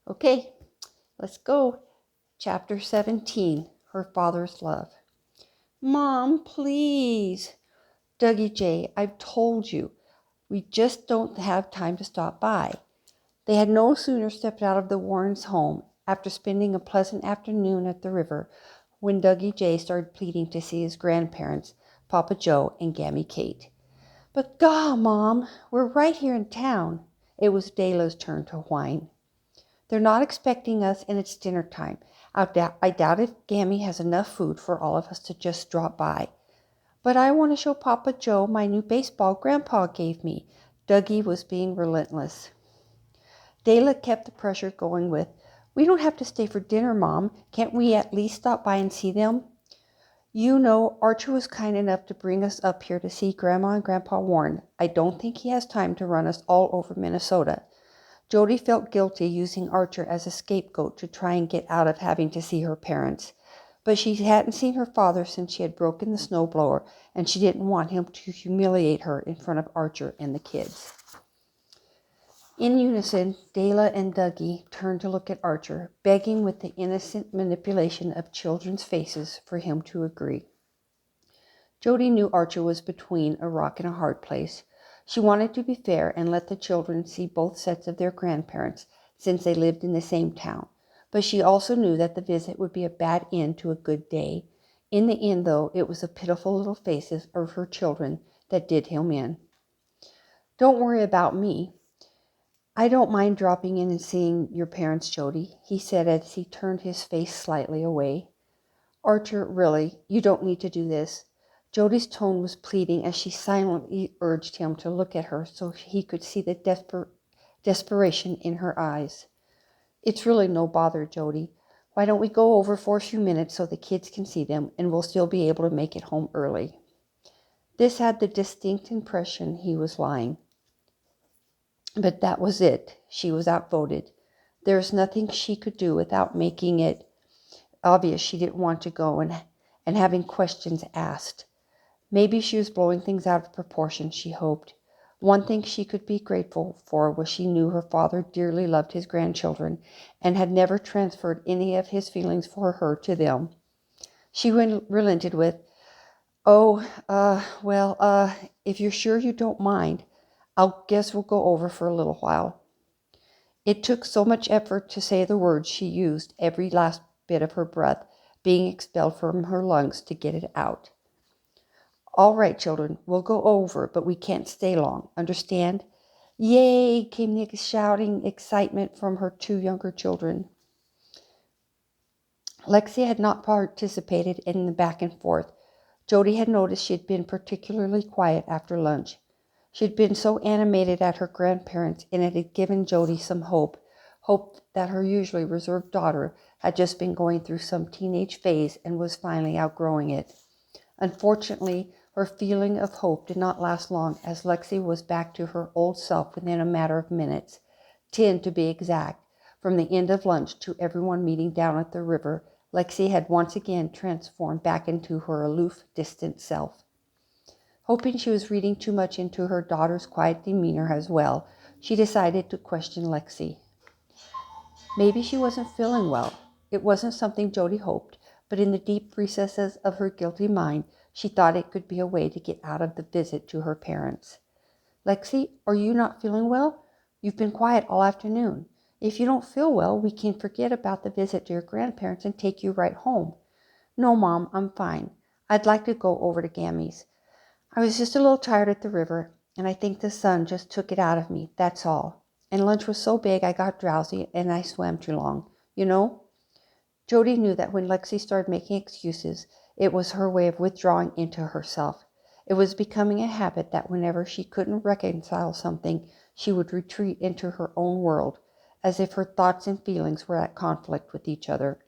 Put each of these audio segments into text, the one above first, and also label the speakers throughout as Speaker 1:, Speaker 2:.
Speaker 1: Okay, let's go. Chapter 17, Her Father's Love. Mom, please. Dougie J, I've told you. We just don't have time to stop by. They had no sooner stepped out of the Warrens' home after spending a pleasant afternoon at the river when Dougie J started pleading to see his grandparents, Papa Joe and Gammy Kate. But gaw, Mom, we're right here in town. It was Dela's turn to whine. They're not expecting us, and it's dinner time. I doubt if Gammy has enough food for all of us to just drop by. But I want to show Papa Joe my new baseball Grandpa gave me. Dougie was being relentless. Dela kept the pressure going with, we don't have to stay for dinner, Mom. Can't we at least stop by and see them? You know, Archer was kind enough to bring us up here to see Grandma and Grandpa Warren. I don't think he has time to run us all over Minnesota. Jody felt guilty using Archer as a scapegoat to try and get out of having to see her parents. But she hadn't seen her father since she had broken the snowblower, and she didn't want him to humiliate her in front of Archer and the kids. In unison, Dela and Dougie turned to look at Archer, begging with the innocent manipulation of children's faces for him to agree. Jody knew Archer was between a rock and a hard place. She wanted to be fair and let the children see both sets of their grandparents, since they lived in the same town. But she also knew that the visit would be a bad end to a good day. In the end, though, it was the pitiful little faces of her children that did him in. Don't worry about me. I don't mind dropping in and seeing your parents, Jody, he said as he turned his face slightly away. Archer, really, you don't need to do this. Jody's tone was pleading as she silently urged him to look at her so he could see the desperation in her eyes. It's really no bother, Jody. Why don't we go over for a few minutes so the kids can see them, and we'll still be able to make it home early. This had the distinct impression he was lying. But that was it. She was outvoted. There was nothing she could do without making it obvious she didn't want to go and having questions asked. Maybe she was blowing things out of proportion, she hoped. One thing she could be grateful for was she knew her father dearly loved his grandchildren and had never transferred any of his feelings for her to them. She relented with, if you're sure you don't mind, I'll guess we'll go over for a little while. It took so much effort to say the words she used every last bit of her breath being expelled from her lungs to get it out. All right, children, we'll go over, but we can't stay long. Understand? Yay, came the shouting excitement from her two younger children. Lexi had not participated in the back and forth. Jody had noticed she had been particularly quiet after lunch. She had been so animated at her grandparents, and it had given Jody some hope that her usually reserved daughter had just been going through some teenage phase and was finally outgrowing it. Unfortunately, her feeling of hope did not last long, as Lexi was back to her old self within a matter of minutes, 10 to be exact. From the end of lunch to everyone meeting down at the river, Lexi had once again transformed back into her aloof, distant self. Hoping she was reading too much into her daughter's quiet demeanor as well, she decided to question Lexi. Maybe she wasn't feeling well. It wasn't something Jody hoped, but in the deep recesses of her guilty mind, she thought it could be a way to get out of the visit to her parents. Lexi, are you not feeling well? You've been quiet all afternoon. If you don't feel well, we can forget about the visit to your grandparents and take you right home. No, Mom, I'm fine. I'd like to go over to Gammy's. I was just a little tired at the river, and I think the sun just took it out of me, that's all. And lunch was so big I got drowsy and I swam too long. You know? Jody knew that when Lexi started making excuses, it was her way of withdrawing into herself. It was becoming a habit that whenever she couldn't reconcile something, she would retreat into her own world, as if her thoughts and feelings were at conflict with each other.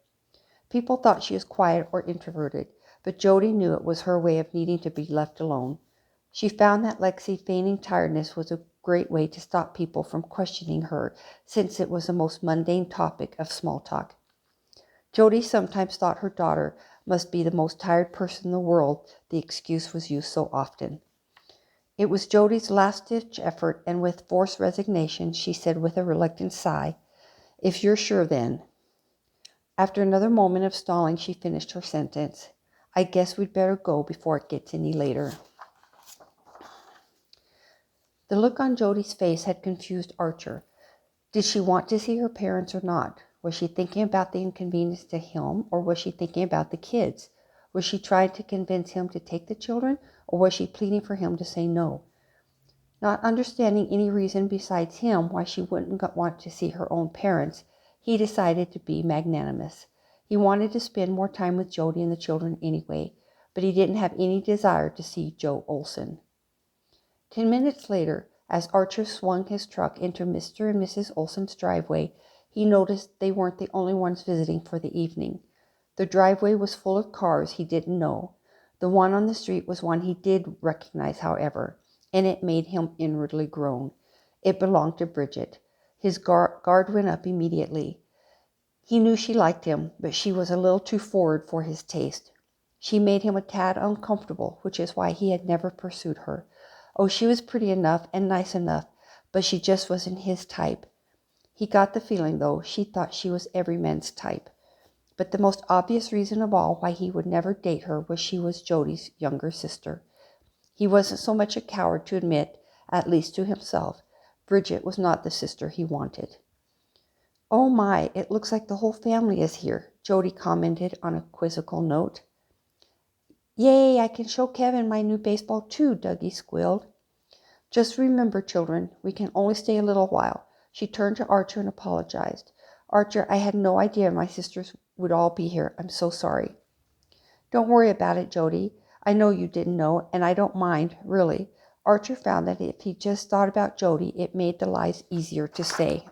Speaker 1: People thought she was quiet or introverted, but Jody knew it was her way of needing to be left alone. She found that Lexi feigning tiredness was a great way to stop people from questioning her, since it was the most mundane topic of small talk. Jody sometimes thought her daughter must be the most tired person in the world, the excuse was used so often. It was Jody's last-ditch effort, and with forced resignation, she said with a reluctant sigh, If you're sure then. After another moment of stalling, she finished her sentence. I guess we'd better go before it gets any later. The look on Jody's face had confused Archer. Did she want to see her parents or not? Was she thinking about the inconvenience to him, or was she thinking about the kids? Was she trying to convince him to take the children, or was she pleading for him to say no? Not understanding any reason besides him why she wouldn't want to see her own parents, he decided to be magnanimous. He wanted to spend more time with Jody and the children anyway, but he didn't have any desire to see Joe Olson. 10 minutes later, as Archer swung his truck into Mr. and Mrs. Olson's driveway, he noticed they weren't the only ones visiting for the evening. The driveway was full of cars he didn't know. The one on the street was one he did recognize, however, and it made him inwardly groan. It belonged to Bridget. His guard went up immediately. He knew she liked him, but she was a little too forward for his taste. She made him a tad uncomfortable, which is why he had never pursued her. Oh, she was pretty enough and nice enough, but she just wasn't his type. He got the feeling, though, she thought she was every man's type. But the most obvious reason of all why he would never date her was she was Jody's younger sister. He wasn't so much a coward to admit, at least to himself, Bridget was not the sister he wanted. Oh my, it looks like the whole family is here, Jody commented on a quizzical note. Yay, I can show Kevin my new baseball too, Dougie squealed. Just remember, children, we can only stay a little while. She turned to Archer and apologized. Archer, I had no idea my sisters would all be here. I'm so sorry. Don't worry about it, Jody. I know you didn't know, and I don't mind, really. Archer found that if he just thought about Jody, it made the lies easier to say.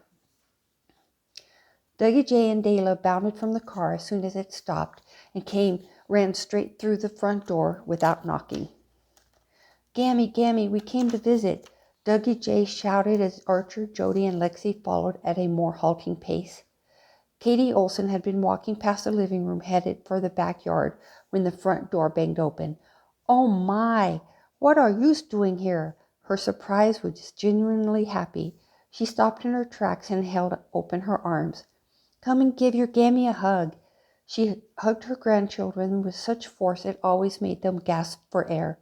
Speaker 1: Dougie J and Dayla bounded from the car as soon as it stopped and ran straight through the front door without knocking. Gammy, we came to visit, Dougie J shouted as Archer, Jody, and Lexi followed at a more halting pace. Katie Olson had been walking past the living room headed for the backyard when the front door banged open. Oh my, what are you doing here? Her surprise was genuinely happy. She stopped in her tracks and held open her arms. Come and give your Gammy a hug. She hugged her grandchildren with such force it always made them gasp for air.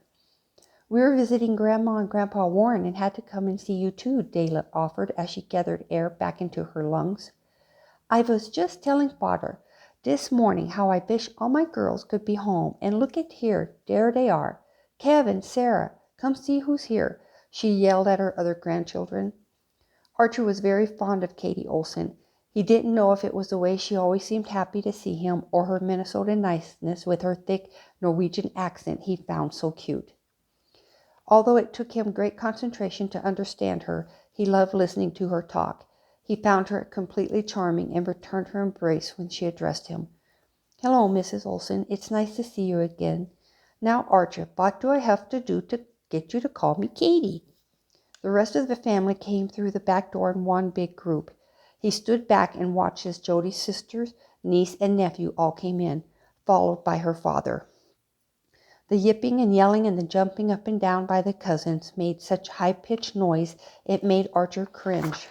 Speaker 1: We were visiting Grandma and Grandpa Warren and had to come and see you too, Dayla offered as she gathered air back into her lungs. I was just telling Father this morning how I wish all my girls could be home, and look at here, there they are. Kevin, Sarah, come see who's here, she yelled at her other grandchildren. Archer was very fond of Katie Olson. He didn't know if it was the way she always seemed happy to see him or her Minnesota niceness with her thick Norwegian accent he found so cute. Although it took him great concentration to understand her, he loved listening to her talk. He found her completely charming and returned her embrace when she addressed him. Hello, Mrs. Olson. It's nice to see you again. Now, Archer, what do I have to do to get you to call me Katie? The rest of the family came through the back door in one big group. He stood back and watched as Jody's sisters, niece, and nephew all came in, followed by her father. The yipping and yelling and the jumping up and down by the cousins made such high-pitched noise it made Archer cringe.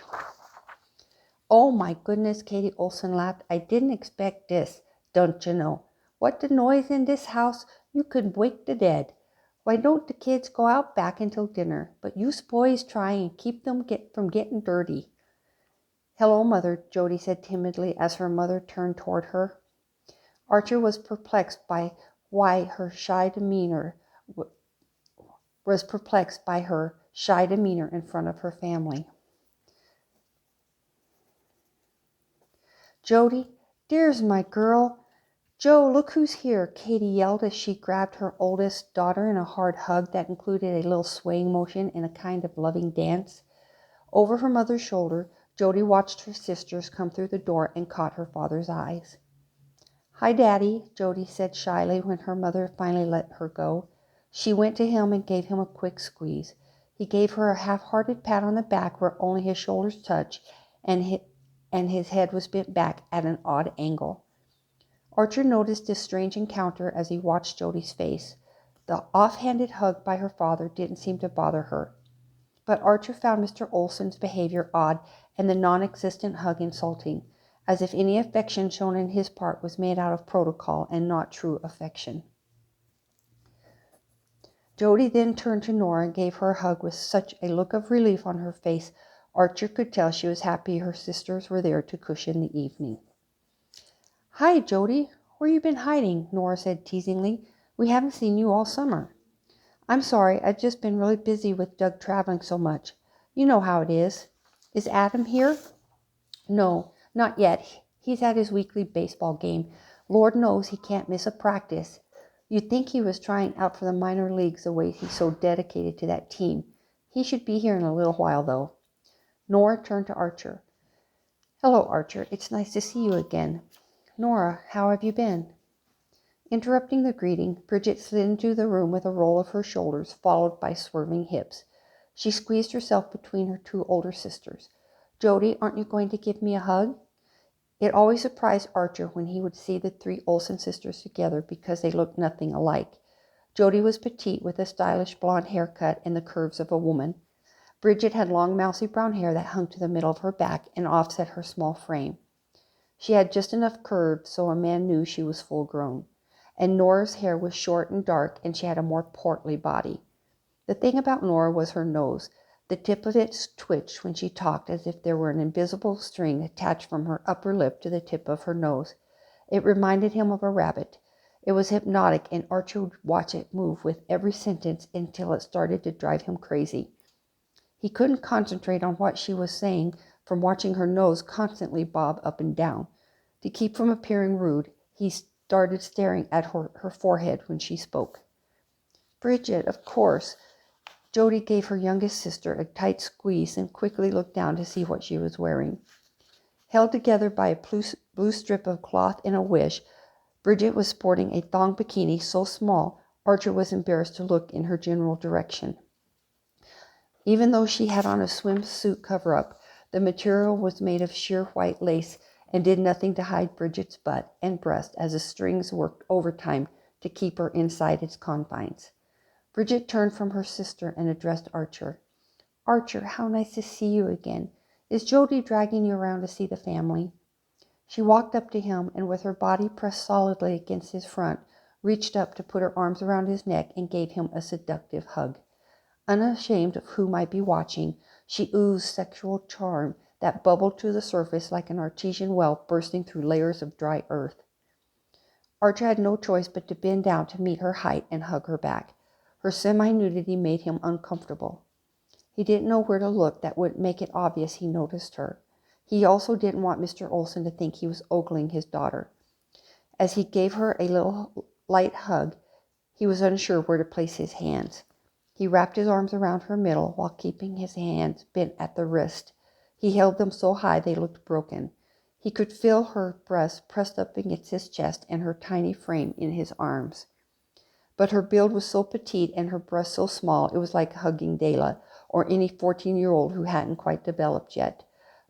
Speaker 1: Oh my goodness, Katie Olson laughed. I didn't expect this, don't you know. What the noise in this house, you could wake the dead. Why don't the kids go out back until dinner? But you boys try and keep them from getting dirty. Hello, Mother, Jody said timidly as her mother turned toward her. Archer was perplexed by her shy demeanor in front of her family. Jody, there's my girl. Joe, look who's here, Katie yelled as she grabbed her oldest daughter in a hard hug that included a little swaying motion and a kind of loving dance. Over her mother's shoulder, Jody watched her sisters come through the door and caught her father's eyes. Hi, Daddy, Jody said shyly when her mother finally let her go. She went to him and gave him a quick squeeze. He gave her a half-hearted pat on the back where only his shoulders touched, and his head was bent back at an odd angle. Archer noticed this strange encounter as he watched Jody's face. The offhanded hug by her father didn't seem to bother her. But Archer found Mr. Olson's behavior odd and the non-existent hug insulting, as if any affection shown on his part was made out of protocol and not true affection. Jody then turned to Nora and gave her a hug with such a look of relief on her face, Archer could tell she was happy her sisters were there to cushion the evening. "Hi, Jody. Where you been hiding?" Nora said teasingly. "We haven't seen you all summer." "I'm sorry. I've just been really busy with Doug traveling so much. You know how it is. Is Adam here?" "No, not yet. He's at his weekly baseball game. Lord knows he can't miss a practice. You'd think he was trying out for the minor leagues the way he's so dedicated to that team. He should be here in a little while, though." Nora turned to Archer. "Hello, Archer. It's nice to see you again. Nora, how have you been?" Interrupting the greeting, Bridget slid into the room with a roll of her shoulders, followed by swerving hips. She squeezed herself between her two older sisters. "Jody, aren't you going to give me a hug?" It always surprised Archer when he would see the three Olsen sisters together because they looked nothing alike. Jody was petite with a stylish blonde haircut and the curves of a woman. Bridget had long mousy brown hair that hung to the middle of her back and offset her small frame. She had just enough curve so a man knew she was full grown. And Nora's hair was short and dark, and she had a more portly body. The thing about Nora was her nose. The tip of it twitched when she talked as if there were an invisible string attached from her upper lip to the tip of her nose. It reminded him of a rabbit. It was hypnotic, and Archer would watch it move with every sentence until it started to drive him crazy. He couldn't concentrate on what she was saying from watching her nose constantly bob up and down. To keep from appearing rude, he started staring at her forehead when she spoke. "Bridget, of course." Jody gave her youngest sister a tight squeeze and quickly looked down to see what she was wearing. Held together by a blue strip of cloth and a wish, Bridget was sporting a thong bikini so small Archer was embarrassed to look in her general direction. Even though she had on a swimsuit cover-up, the material was made of sheer white lace and did nothing to hide Bridget's butt and breast as the strings worked overtime to keep her inside its confines. Bridget turned from her sister and addressed Archer. "Archer, how nice to see you again. Is Jody dragging you around to see the family?" She walked up to him and with her body pressed solidly against his front, reached up to put her arms around his neck and gave him a seductive hug. Unashamed of who might be watching, she oozed sexual charm that bubbled to the surface like an artesian well bursting through layers of dry earth. Archer had no choice but to bend down to meet her height and hug her back. Her semi-nudity made him uncomfortable. He didn't know where to look that would make it obvious he noticed her. He also didn't want Mr. Olson to think he was ogling his daughter. As he gave her a little light hug, he was unsure where to place his hands. He wrapped his arms around her middle while keeping his hands bent at the wrist. He held them so high they looked broken. He could feel her breast pressed up against his chest and her tiny frame in his arms. But her build was so petite and her breast so small it was like hugging Dela, or any 14-year-old who hadn't quite developed yet.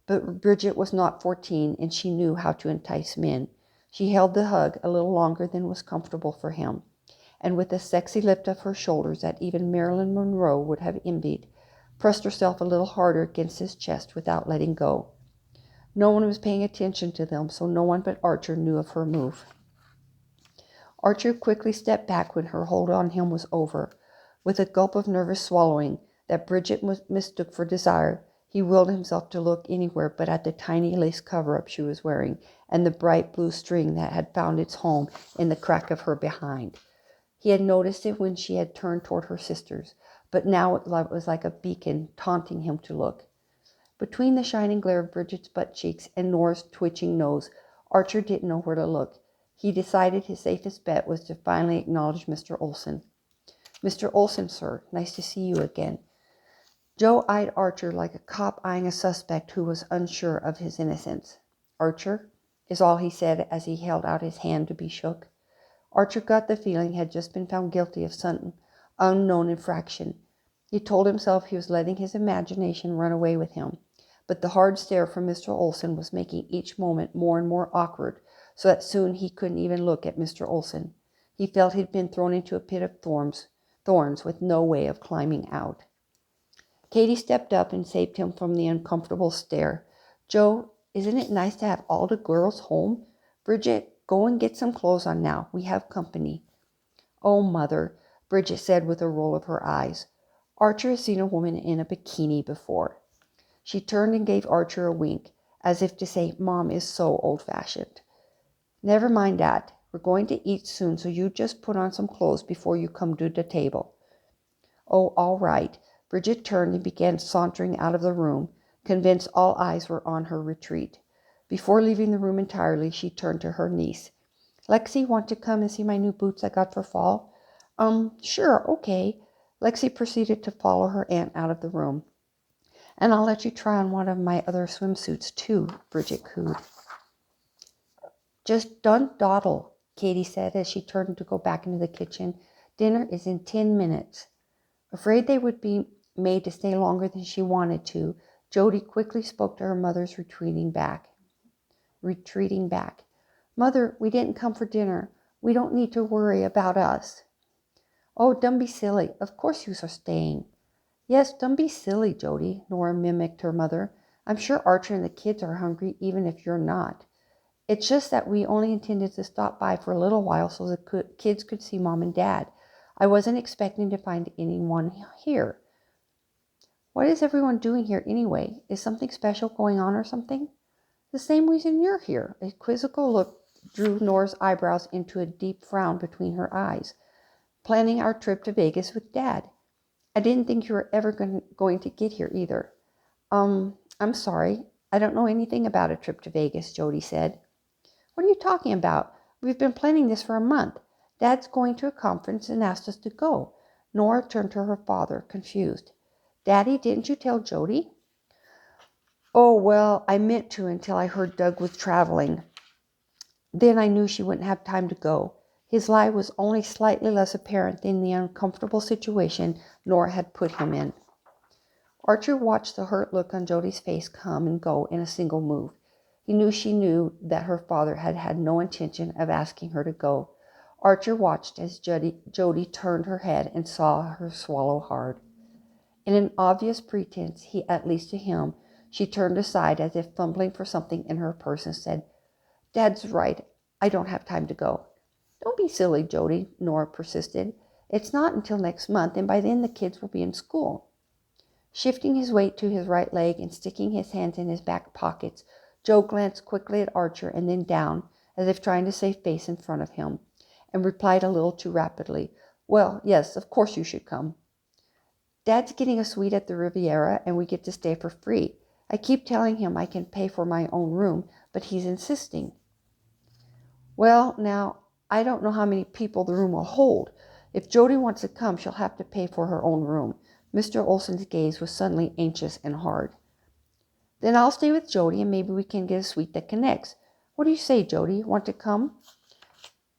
Speaker 1: But Bridget was not 14, and she knew how to entice men. She held the hug a little longer than was comfortable for him, and with a sexy lift of her shoulders that even Marilyn Monroe would have envied, pressed herself a little harder against his chest without letting go. No one was paying attention to them, so no one but Archer knew of her move. Archer quickly stepped back when her hold on him was over. With a gulp of nervous swallowing that Bridget mistook for desire, he willed himself to look anywhere but at the tiny lace cover-up she was wearing and the bright blue string that had found its home in the crack of her behind. He had noticed it when she had turned toward her sisters, but now it was like a beacon taunting him to look. Between the shining glare of Bridget's butt cheeks and Nora's twitching nose, Archer didn't know where to look. He decided his safest bet was to finally acknowledge Mr. Olson. "Mr. Olson, sir, nice to see you again." Joe eyed Archer like a cop eyeing a suspect who was unsure of his innocence. "Archer," is all he said as he held out his hand to be shook. Archer got the feeling he had just been found guilty of some unknown infraction. He told himself he was letting his imagination run away with him, but the hard stare from Mr. Olson was making each moment more and more awkward, so that soon he couldn't even look at Mr. Olson. He felt he'd been thrown into a pit of thorns with no way of climbing out. Katie stepped up and saved him from the uncomfortable stare. Joe, isn't it nice to have all the girls home? Bridget, go and get some clothes on now. We have company. Oh, Mother, Bridget said with a roll of her eyes. Archer has seen a woman in a bikini before. She turned and gave Archer a wink, as if to say, Mom is so old-fashioned. Never mind that. We're going to eat soon, so you just put on some clothes before you come to the table. Oh, all right. Bridget turned and began sauntering out of the room, convinced all eyes were on her retreat. Before leaving the room entirely, she turned to her niece. Lexi, want to come and see my new boots I got for fall? Sure, okay. Lexi proceeded to follow her aunt out of the room. And I'll let you try on one of my other swimsuits, too, Bridget cooed. Just don't dawdle, Katie said as she turned to go back into the kitchen. Dinner is in 10 minutes. Afraid they would be made to stay longer than she wanted to, Jody quickly spoke to her mother's retreating back. Mother, we didn't come for dinner. We don't need to worry about us. Oh, don't be silly. Of course you are staying. Yes, don't be silly, Jody, Nora mimicked her mother. I'm sure Archer and the kids are hungry even if you're not. It's just that we only intended to stop by for a little while so the kids could see Mom and Dad. I wasn't expecting to find anyone here. What is everyone doing here anyway? Is something special going on or something? The same reason you're here. A quizzical look drew Nora's eyebrows into a deep frown between her eyes. Planning our trip to Vegas with Dad. I didn't think you were ever going to get here either. I'm sorry. I don't know anything about a trip to Vegas, Jody said. What are you talking about? We've been planning this for a month. Dad's going to a conference and asked us to go. Nora turned to her father, confused. Daddy, didn't you tell Jody? Oh, well, I meant to until I heard Doug was traveling. Then I knew she wouldn't have time to go. His lie was only slightly less apparent than the uncomfortable situation Nora had put him in. Archer watched the hurt look on Jody's face come and go in a single move. He knew she knew that her father had had no intention of asking her to go. Archer watched as Jody turned her head and saw her swallow hard. In an obvious pretense, at least to him, she turned aside as if fumbling for something in her purse and said, Dad's right. I don't have time to go. Don't be silly, Jody, Nora persisted. It's not until next month, and by then the kids will be in school. Shifting his weight to his right leg and sticking his hands in his back pockets, Joe glanced quickly at Archer and then down, as if trying to save face in front of him, and replied a little too rapidly, Well, yes, of course you should come. Dad's getting a suite at the Riviera, and we get to stay for free. I keep telling him I can pay for my own room, but he's insisting. Well, now, I don't know how many people the room will hold. If Jody wants to come, she'll have to pay for her own room. Mr. Olson's gaze was suddenly anxious and hard. Then I'll stay with Jody, and maybe we can get a suite that connects. What do you say, Jody? Want to come?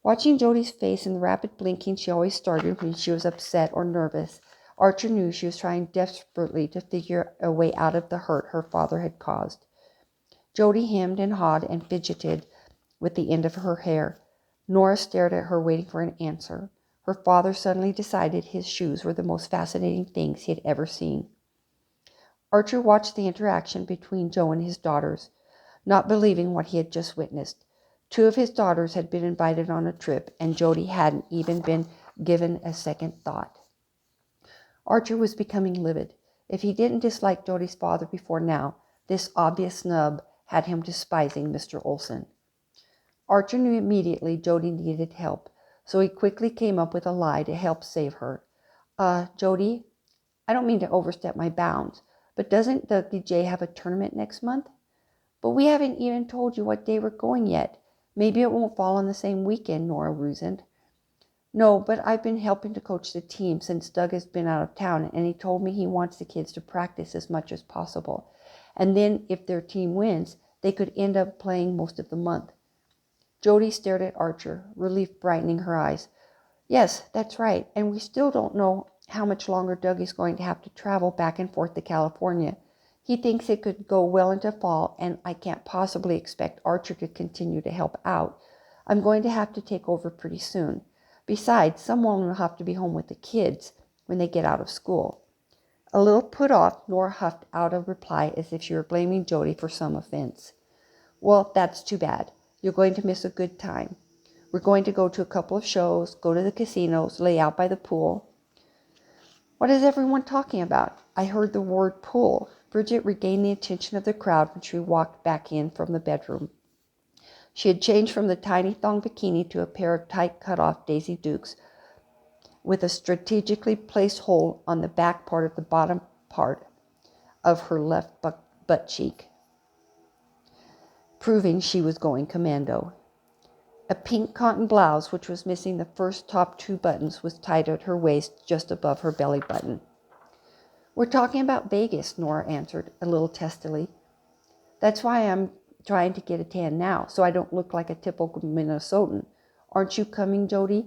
Speaker 1: Watching Jody's face and the rapid blinking she always started when she was upset or nervous, Archer knew she was trying desperately to figure a way out of the hurt her father had caused. Jody hemmed and hawed and fidgeted with the end of her hair. Nora stared at her, waiting for an answer. Her father suddenly decided his shoes were the most fascinating things he had ever seen. Archer watched the interaction between Joe and his daughters, not believing what he had just witnessed. 2 of his daughters had been invited on a trip, and Jody hadn't even been given a second thought. Archer was becoming livid. If he didn't dislike Jody's father before now, this obvious snub had him despising Mr. Olson. Archer knew immediately Jody needed help, so he quickly came up with a lie to help save her. Jody, I don't mean to overstep my bounds, but doesn't Dougie J have a tournament next month? But we haven't even told you what day we're going yet. Maybe it won't fall on the same weekend, Nora reasoned. No, but I've been helping to coach the team since Doug has been out of town, and he told me he wants the kids to practice as much as possible. And then if their team wins, they could end up playing most of the month. Jody stared at Archer, relief brightening her eyes. Yes, that's right, and we still don't know how much longer Doug is going to have to travel back and forth to California. He thinks it could go well into fall, and I can't possibly expect Archer to continue to help out. I'm going to have to take over pretty soon. Besides, someone will have to be home with the kids when they get out of school. A little put off, Nora huffed out a reply as if she were blaming Jody for some offense. Well, that's too bad. You're going to miss a good time. We're going to go to a couple of shows, go to the casinos, lay out by the pool. What is everyone talking about? I heard the word pool. Bridget regained the attention of the crowd when she walked back in from the bedroom. She had changed from the tiny thong bikini to a pair of tight cut-off Daisy Dukes with a strategically placed hole on the back part of the bottom part of her left butt cheek, proving she was going commando. A pink cotton blouse, which was missing the first top 2 buttons, was tied at her waist just above her belly button. We're talking about Vegas, Nora answered, a little testily. That's why I'm trying to get a tan now, so I don't look like a typical Minnesotan. Aren't you coming, Jody?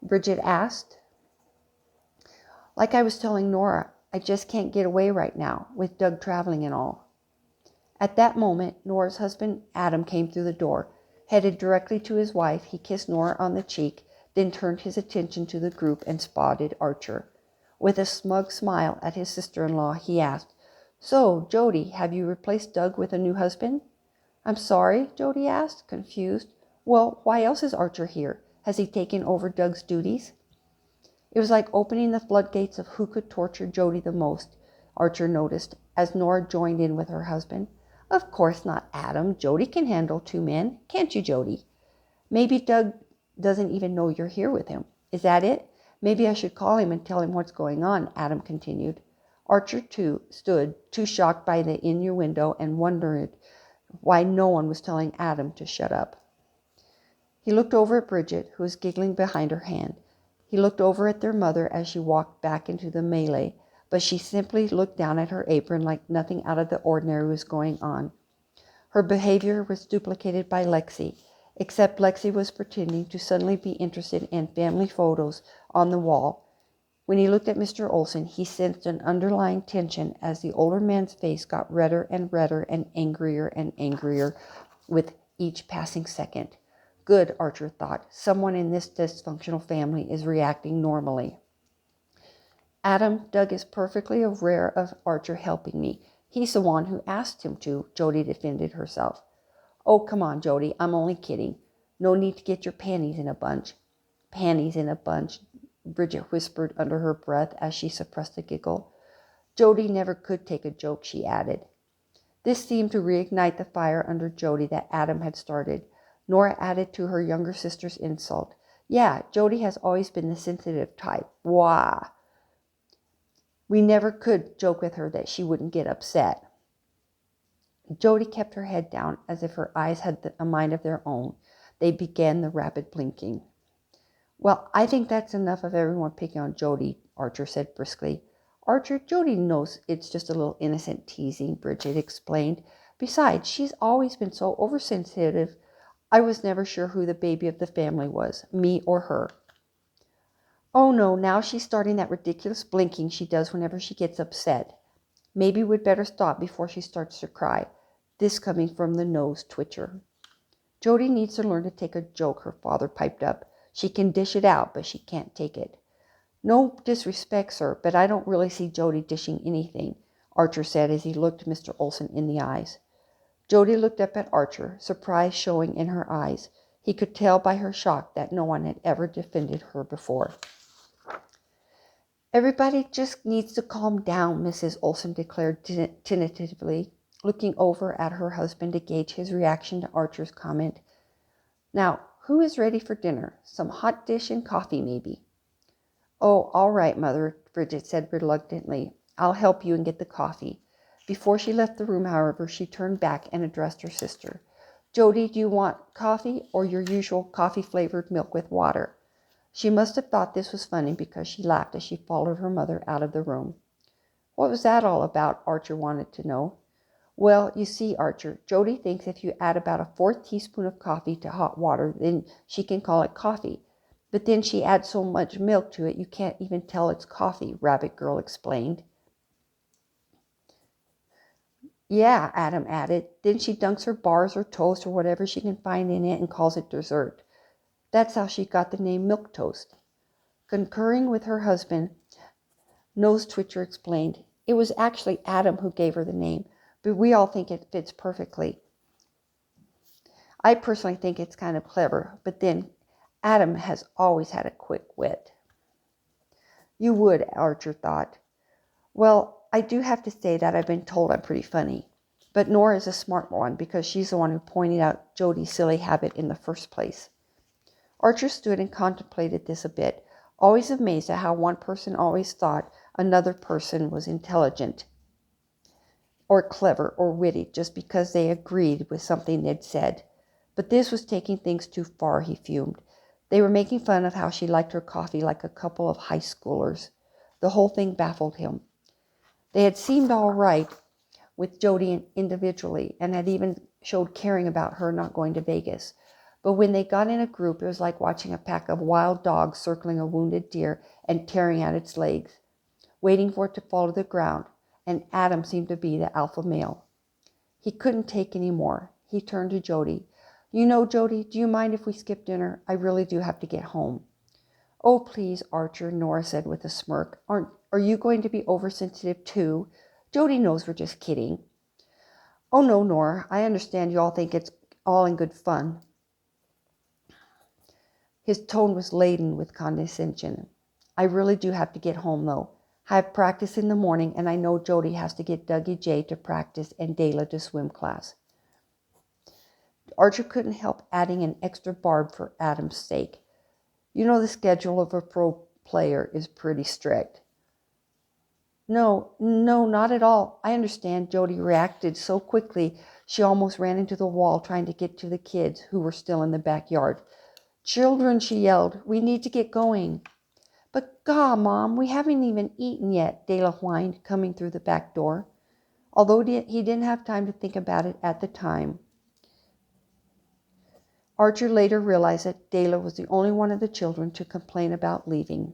Speaker 1: Bridget asked. Like I was telling Nora, I just can't get away right now, with Doug traveling and all. At that moment, Nora's husband, Adam, came through the door. Headed directly to his wife, he kissed Nora on the cheek, then turned his attention to the group and spotted Archer. With a smug smile at his sister-in-law, he asked, So, Jody, have you replaced Doug with a new husband? I'm sorry, Jody asked, confused. Well, why else is Archer here? Has he taken over Doug's duties? It was like opening the floodgates of who could torture Jody the most, Archer noticed, as Nora joined in with her husband. Of course not, Adam. Jody can handle 2 men. Can't you, Jody? Maybe Doug doesn't even know you're here with him. Is that it? Maybe I should call him and tell him what's going on, Adam continued. Archer, too, stood, too shocked by the innuendo, and wondered why no one was telling Adam to shut up. He looked over at Bridget, who was giggling behind her hand. He looked over at their mother as she walked back into the melee, but she simply looked down at her apron like nothing out of the ordinary was going on. Her behavior was duplicated by Lexi, except Lexi was pretending to suddenly be interested in family photos on the wall. When he looked at Mr. Olson, he sensed an underlying tension as the older man's face got redder and angrier with each passing second. Good, Archer thought. Someone in this dysfunctional family is reacting normally. Adam, Doug is perfectly aware of Archer helping me. He's the one who asked him to, Jody defended herself. Oh, come on, Jody, I'm only kidding. No need to get your panties in a bunch. Panties in a bunch, Bridget whispered under her breath as she suppressed a giggle. Jody never could take a joke, she added. This seemed to reignite the fire under Jody that Adam had started. Nora added to her younger sister's insult. Yeah, Jody has always been the sensitive type. Wah! We never could joke with her that she wouldn't get upset. Jody kept her head down as if her eyes had a mind of their own. They began the rapid blinking. Well, I think that's enough of everyone picking on Jody, Archer said briskly. Archer, Jody knows it's just a little innocent teasing, Bridget explained. Besides, she's always been so oversensitive. I was never sure who the baby of the family was, me or her. Oh no, now she's starting that ridiculous blinking she does whenever she gets upset. Maybe we'd better stop before she starts to cry. This coming from the nose twitcher. Jody needs to learn to take a joke, her father piped up. She can dish it out, but she can't take it. No disrespect, sir, but I don't really see Jody dishing anything, Archer said as he looked Mr. Olson in the eyes. Jody looked up at Archer, surprise showing in her eyes. He could tell by her shock that no one had ever defended her before. Everybody just needs to calm down, Mrs. Olson declared tentatively, looking over at her husband to gauge his reaction to Archer's comment. Now, who is ready for dinner? Some hot dish and coffee, maybe. Oh, all right, Mother, Bridget said reluctantly. I'll help you and get the coffee. Before she left the room, however, she turned back and addressed her sister. Jody, do you want coffee or your usual coffee-flavored milk with water? She must have thought this was funny because she laughed as she followed her mother out of the room. What was that all about? Archer wanted to know. Well, you see, Archer, Jody thinks if you add about a 4th teaspoon of coffee to hot water, then she can call it coffee. But then she adds so much milk to it you can't even tell it's coffee, Rabbit Girl explained. Yeah, Adam added. Then she dunks her bars or toast or whatever she can find in it and calls it dessert. That's how she got the name Milk Toast. Concurring with her husband, Nose Twitcher explained, It was actually Adam who gave her the name, but we all think it fits perfectly. I personally think it's kind of clever, but then Adam has always had a quick wit. You would, Archer thought. Well, I do have to say that I've been told I'm pretty funny. But Nora is a smart one because she's the one who pointed out Jody's silly habit in the first place. Archer stood and contemplated this a bit, always amazed at how one person always thought another person was intelligent or clever or witty just because they agreed with something they'd said. But this was taking things too far, he fumed. They were making fun of how she liked her coffee like a couple of high schoolers. The whole thing baffled him. They had seemed all right with Jody individually and had even showed caring about her not going to Vegas. But when they got in a group, it was like watching a pack of wild dogs circling a wounded deer and tearing at its legs, waiting for it to fall to the ground, and Adam seemed to be the alpha male. He couldn't take any more. He turned to Jody. You know, Jody, do you mind if we skip dinner? I really do have to get home. Oh, please, Archer, Nora said with a smirk. Are you going to be oversensitive too? Jody knows we're just kidding. Oh, no, Nora, I understand you all think it's all in good fun. His tone was laden with condescension. I really do have to get home, though. I have practice in the morning, and I know Jody has to get Dougie J to practice and Dayla to swim class. Archer couldn't help adding an extra barb for Adam's sake. You know the schedule of a pro player is pretty strict. No, not at all. I understand. Jody reacted so quickly she almost ran into the wall trying to get to the kids who were still in the backyard. Children, she yelled, we need to get going. But gaw, Mom, we haven't even eaten yet, Dayla whined, coming through the back door. Although he didn't have time to think about it at the time. Archer later realized that Dayla was the only one of the children to complain about leaving.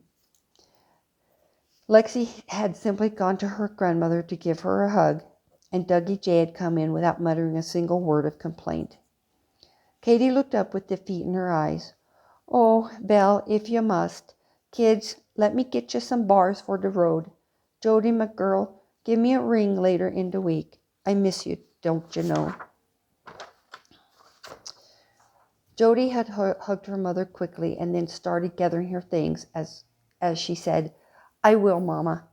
Speaker 1: Lexi had simply gone to her grandmother to give her a hug, and Dougie J had come in without muttering a single word of complaint. Katie looked up with defeat in her eyes. Oh, Belle, if you must. Kids, let me get you some bars for the road. Jody, my girl, give me a ring later in the week. I miss you, don't you know? Jody had hugged her mother quickly and then started gathering her things as she said, I will, Mama.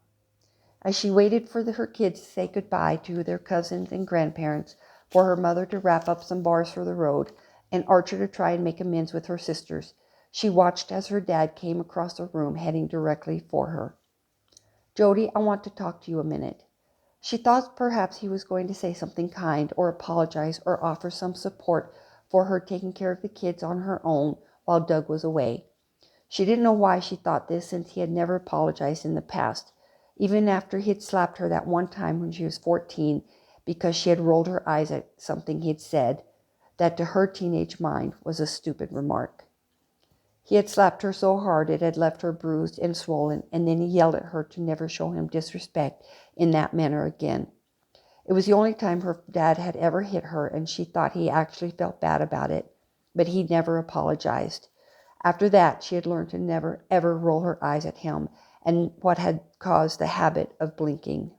Speaker 1: As she waited for her kids to say goodbye to their cousins and grandparents, for her mother to wrap up some bars for the road, and Archer to try and make amends with her sisters, she watched as her dad came across the room heading directly for her. Jody, I want to talk to you a minute. She thought perhaps he was going to say something kind or apologize or offer some support for her taking care of the kids on her own while Doug was away. She didn't know why she thought this, since he had never apologized in the past, even after he had slapped her that one time when she was 14 because she had rolled her eyes at something he had said that to her teenage mind was a stupid remark. He had slapped her so hard it had left her bruised and swollen, and then he yelled at her to never show him disrespect in that manner again. It was the only time her dad had ever hit her, and she thought he actually felt bad about it, but he never apologized. After that, she had learned to never, ever roll her eyes at him, and what had caused the habit of blinking.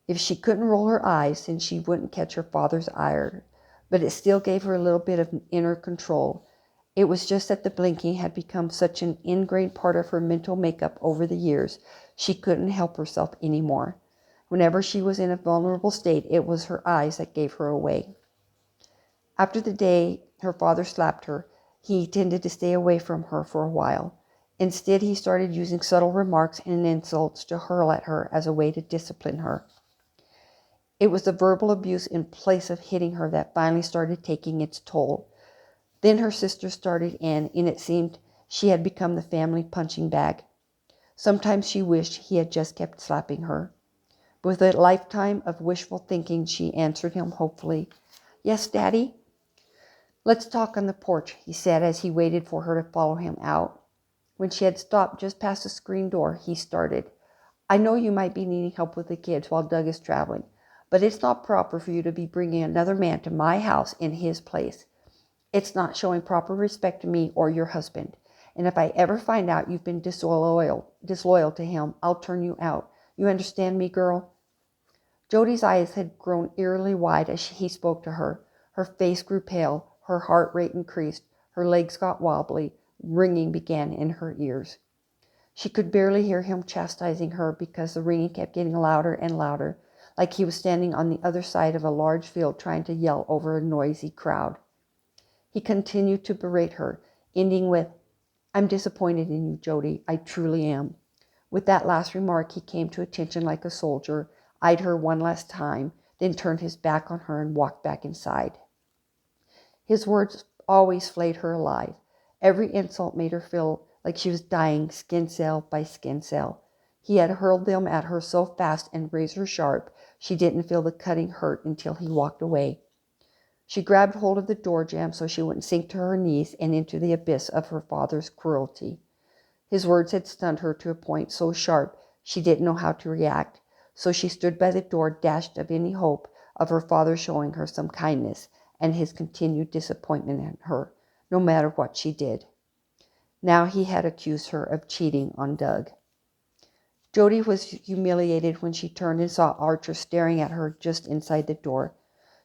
Speaker 1: If she couldn't roll her eyes, then she wouldn't catch her father's ire, but it still gave her a little bit of inner control. It was just that the blinking had become such an ingrained part of her mental makeup over the years, she couldn't help herself anymore. Whenever she was in a vulnerable state, it was her eyes that gave her away. After the day her father slapped her, he tended to stay away from her for a while. Instead, he started using subtle remarks and insults to hurl at her as a way to discipline her. It was the verbal abuse in place of hitting her that finally started taking its toll. Then her sister started in, and it seemed she had become the family punching bag. Sometimes she wished he had just kept slapping her. With a lifetime of wishful thinking, she answered him hopefully. Yes, Daddy? Let's talk on the porch, he said as he waited for her to follow him out. When she had stopped just past the screen door, he started. I know you might be needing help with the kids while Doug is traveling, but it's not proper for you to be bringing another man to my house in his place. It's not showing proper respect to me or your husband. And if I ever find out you've been disloyal to him, I'll turn you out. You understand me, girl?" Jody's eyes had grown eerily wide as he spoke to her. Her face grew pale, her heart rate increased, her legs got wobbly, ringing began in her ears. She could barely hear him chastising her because the ringing kept getting louder and louder, like he was standing on the other side of a large field trying to yell over a noisy crowd. He continued to berate her, ending with, "I'm disappointed in you, Jody. I truly am." With that last remark, he came to attention like a soldier, eyed her one last time, then turned his back on her and walked back inside. His words always flayed her alive. Every insult made her feel like she was dying skin cell by skin cell. He had hurled them at her so fast and razor sharp, she didn't feel the cutting hurt until he walked away. She grabbed hold of the door jamb so she wouldn't sink to her knees and into the abyss of her father's cruelty. His words had stunned her to a point so sharp she didn't know how to react, so she stood by the door, dashed of any hope of her father showing her some kindness and his continued disappointment in her, no matter what she did. Now he had accused her of cheating on Doug. Jody was humiliated when she turned and saw Archer staring at her just inside the door.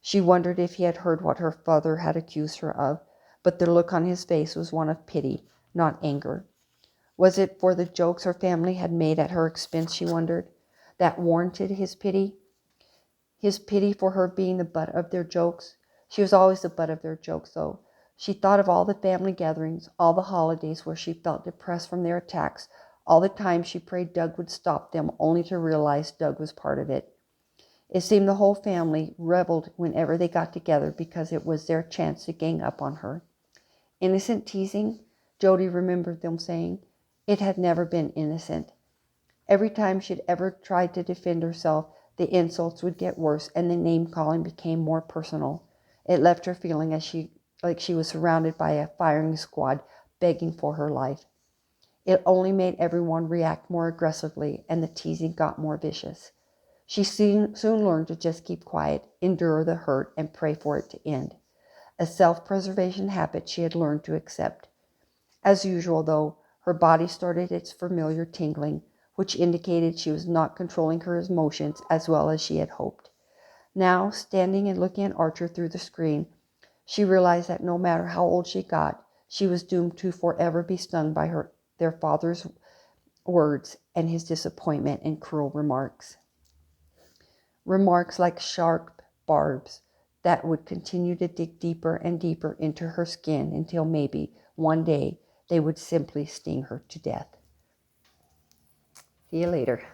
Speaker 1: She wondered if he had heard what her father had accused her of, but the look on his face was one of pity, not anger. Was it for the jokes her family had made at her expense, she wondered, that warranted his pity? His pity for her being the butt of their jokes? She was always the butt of their jokes, though. She thought of all the family gatherings, all the holidays where she felt depressed from their attacks, all the times she prayed Doug would stop them, only to realize Doug was part of it. It seemed the whole family reveled whenever they got together because it was their chance to gang up on her. Innocent teasing? Jody remembered them saying. It had never been innocent. Every time she'd ever tried to defend herself, the insults would get worse and the name-calling became more personal. It left her feeling like she was surrounded by a firing squad begging for her life. It only made everyone react more aggressively, and the teasing got more vicious. She soon learned to just keep quiet, endure the hurt, and pray for it to end. A self-preservation habit she had learned to accept. As usual, though, her body started its familiar tingling, which indicated she was not controlling her emotions as well as she had hoped. Now, standing and looking at Archer through the screen, she realized that no matter how old she got, she was doomed to forever be stung by their father's words and his disappointment and cruel remarks. Remarks like sharp barbs that would continue to dig deeper and deeper into her skin until maybe one day they would simply sting her to death. See you later.